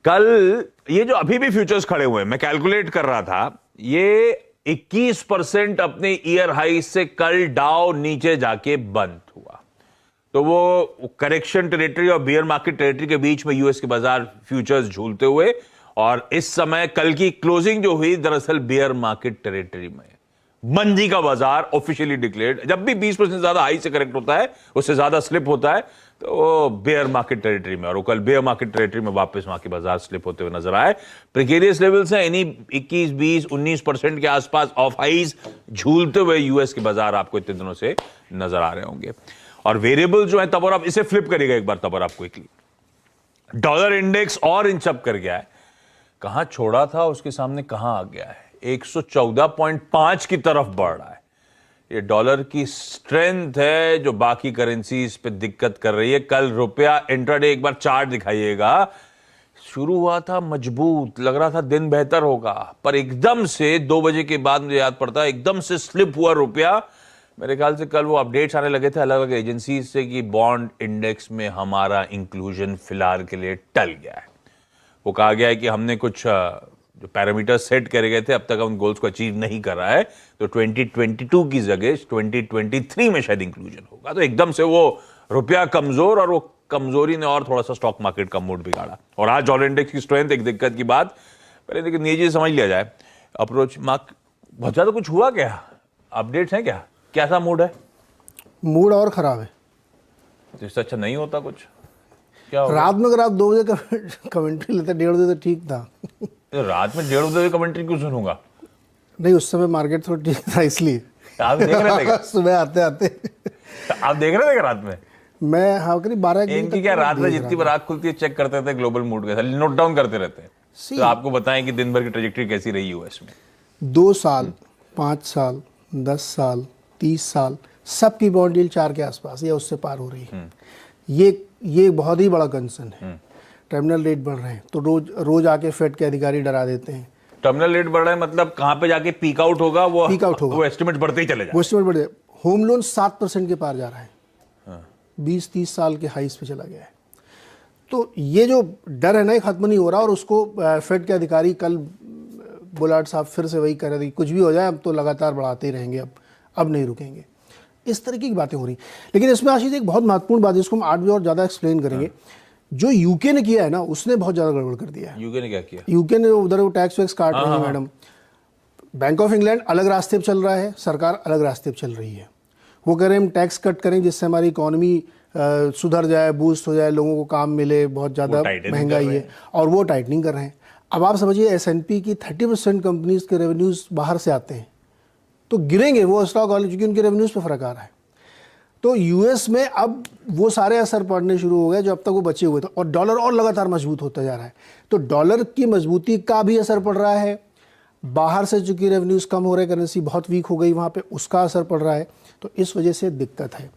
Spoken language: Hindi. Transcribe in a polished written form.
कल ये जो अभी भी फ्यूचर्स खड़े हुए हैं, मैं कैलकुलेट कर रहा था, ये 21% अपने ईयर हाई से कल डाउ नीचे जाके बंद हुआ। तो वो करेक्शन टेरिटरी और बियर मार्केट टेरिटरी के बीच में यूएस के बाजार फ्यूचर्स झूलते हुए, और इस समय कल की क्लोजिंग जो हुई दरअसल बियर मार्केट टेरिटरी में। मंदी का बाजार ऑफिशियली डिक्लेयर्ड। जब भी 20% ज्यादा हाई से करेक्ट होता है, उससे ज्यादा स्लिप होता है, तो वो बेयर मार्केट टेरिटरी में, और वो कल बेयर मार्केट टेरिटरी में वापस वहां के बाजार स्लिप होते हुए नजर आए। प्रिकेरियस लेवल्स हैं, इन्हीं 21, 20, 19% के आसपास ऑफ हाइज झूलते हुए यूएस के बाजार आपको इतने दिनों से नजर आ रहे होंगे। और वेरिएबल जो है तब, और आप इसे फ्लिप करिएगा एक बार तब, और आप क्विकली डॉलर इंडेक्स और इंचअप कर गया है। कहां छोड़ा था उसके सामने कहां आ गया है, 114.5 की तरफ बढ़ रहा है। ये डॉलर की स्ट्रेंथ है जो बाकी करेंसीज पे दिक्कत कर रही है। कल रुपया इंट्राडे, एक बार चार्ट दिखाइएगा, शुरू हुआ था मजबूत, लग रहा था दिन बेहतर होगा, पर एकदम से 2 बजे के बाद मुझे याद पड़ता है एकदम से स्लिप हुआ रुपया। मेरे ख्याल से कल वो अपडेट्स आने लगे थे अलग अलग एजेंसी से कि बॉन्ड इंडेक्स में हमारा इंक्लूजन फिलहाल के लिए टल गया है। वो कहा गया है कि हमने कुछ जो पैरामीटर सेट करे गए थे अब तक उन गोल्स को अचीव नहीं कर रहा है, तो 2022 की जगह 2023 में शायद इंक्लूजन होगा। तो एकदम से वो रुपया कमजोर, और वो कमजोरी ने और थोड़ा सा स्टॉक मार्केट का मूड बिगाड़ा। और आज डॉलर इंडेक्स की स्ट्रेंथ एक दिक्कत की बात, पहले लेकिन ये चीज समझ लिया जाए, अप्रोच मार्क बहुत ज्यादा कुछ हुआ क्या, अपडेट्स हैं क्या, कैसा मूड है? मूड और खराब है। तो इससे अच्छा नहीं होता कुछ? क्या रात में अगर आप 2 बजे कमेंट्री लेते 1:30 बजे तो ठीक था। तो रात में 1:30 बजे कमेंट्री क्यों सुनूंगा? नहीं, उस समय मार्केट थोड़ा ठीक था इसलिए। आप देख रहे थे सुबह आते आते आप देख रहे थे क्या रात में? मैं हाँ करीब 12 इनकी क्या रात में जितनी बार आँख खुलती है चेक करते थे ग्लोबल मूड के, नोट डाउन करते रहते हैं। तो आपको बताएं कि दिन भर की ट्रेजेक्टरी कैसी रही यूएस में। 2 साल, 5 साल, 10 साल, 30 साल, सबकी बॉन्ड यील्ड 4 के आसपास या उससे पार हो रही है। ये बहुत ही बड़ा कंसर्न है। टर्मिनल रेट बढ़ रहे हैं, तो रोज आके फेड के अधिकारी डरा देते हैं। टर्मिनल रेट बढ़ रहा है मतलब कहां पे जाके पीक आउट होगा, वो पीक आउट होगा, वो एस्टिमेट बढ़ते ही चले जाए। वो एस्टिमेट बढ़ जाए। होम लोन 7% के पार जा रहा है, 20-30 साल के हाइस पे चला गया है। तो ये जो डर है ना, खत्म नहीं हो रहा। और उसको फेड के अधिकारी, कल बुलार्ड साहब फिर से वही कह रहे थे कि कुछ भी हो जाए अब तो लगातार बढ़ाते ही रहेंगे, अब नहीं रुकेंगे। इस तरीके की बातें हो रही। लेकिन इसमें आशीष एक बहुत महत्वपूर्ण बात है, जिसको हम 8 बजे और ज़्यादा एक्सप्लेन करेंगे। जो यूके ने किया है ना, उसने बहुत ज़्यादा गड़बड़ कर दिया है। यूके ने क्या किया? यूके ने उधर वो टैक्स वैक्स काट रही है मैडम। बैंक ऑफ इंग्लैंड अलग रास्ते पर चल रहा है, सरकार अलग रास्ते पर चल रही है। वो कह रहे हैं हम टैक्स कट करें जिससे हमारी इकोनॉमी सुधर जाए, बूस्ट हो जाए, लोगों को काम मिले, बहुत ज़्यादा महंगाई है, और वो टाइटनिंग कर रहे हैं। अब आप समझिए S&P की 30% कंपनीज के रेवेन्यूज़ बाहर से आते हैं, तो गिरेंगे वो स्टॉक वाले, क्योंकि उनके रेवेन्यूज़ पे फर्क आ रहा है। तो यूएस में अब वो सारे असर पड़ने शुरू हो गए जो अब तक वो बचे हुए थे, और डॉलर और लगातार मजबूत होता जा रहा है। तो डॉलर की मजबूती का भी असर पड़ रहा है, बाहर से चूंकि रेवेन्यूज़ कम हो रहे, करेंसी बहुत वीक हो गई वहाँ पे, उसका असर पड़ रहा है। तो इस वजह से दिक्कत है।